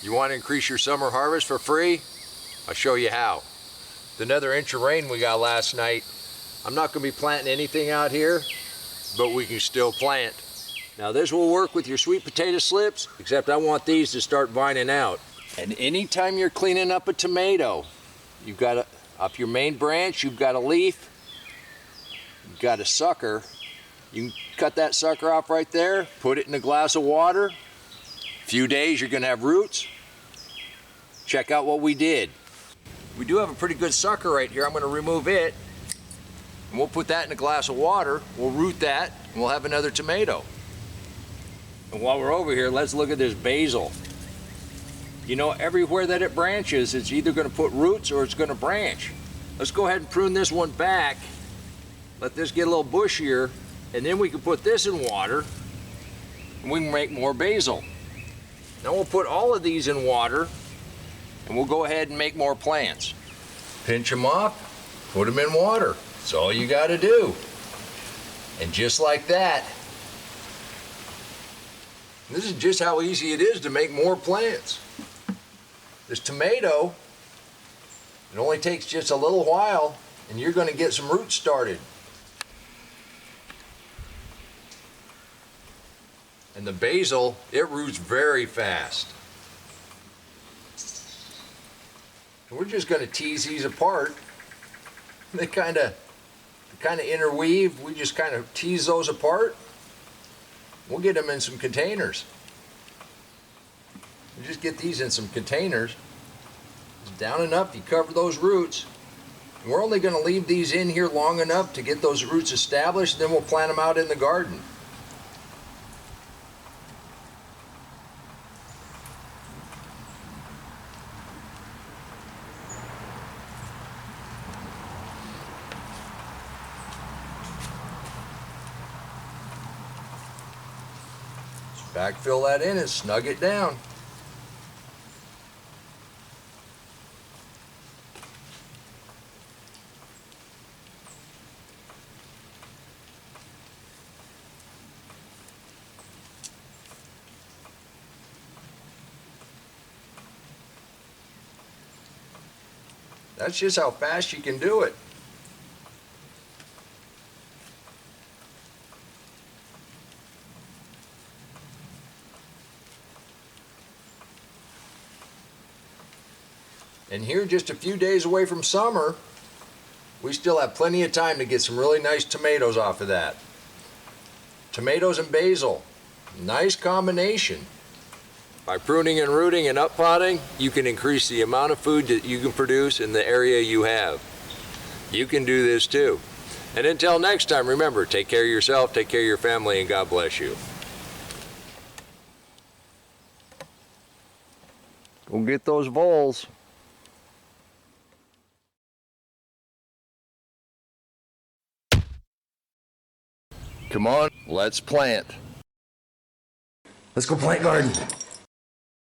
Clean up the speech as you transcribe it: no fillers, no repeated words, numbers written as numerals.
You want to increase your summer harvest for free? I'll show you how. With another inch of rain we got last night, I'm not going to be planting anything out here, but we can still plant. Now this will work with your sweet potato slips, except I want these to start vining out. And anytime you're cleaning up a tomato, you've got up your main branch, you've got a leaf, you've got a sucker. You can cut that sucker off right there, put it in a glass of water. A few days you're going to have roots. Check out what we did. We do have a pretty good sucker right here. I'm going to remove it, and we'll put that in a glass of water. We'll root that, and we'll have another tomato. And while we're over here, let's look at this basil. You know, everywhere that it branches, it's either going to put roots or it's going to branch. Let's go ahead and prune this one back. Let this get a little bushier, and then we can put this in water, and we can make more basil. Now we'll put all of these in water, and we'll go ahead and make more plants. Pinch them off, put them in water. That's all you got to do. And just like that, this is just how easy it is to make more plants. This tomato, it only takes just a little while, and you're going to get some roots started. And the basil, it roots very fast. And we're just going to tease these apart. They kind of interweave. We just kind of tease those apart. We'll get them in some containers. You just get these in some containers. It's down enough, you cover those roots. And we're only going to leave these in here long enough to get those roots established, then we'll plant them out in the garden. Backfill that in and snug it down. That's just how fast you can do it. And here, just a few days away from summer, we still have plenty of time to get some really nice tomatoes off of that. Tomatoes and basil, nice combination. By pruning and rooting and uppotting, you can increase the amount of food that you can produce in the area you have. You can do this too. And until next time, remember, take care of yourself, take care of your family, and God bless you. Go get those voles. Come on, let's plant. Let's go plant garden.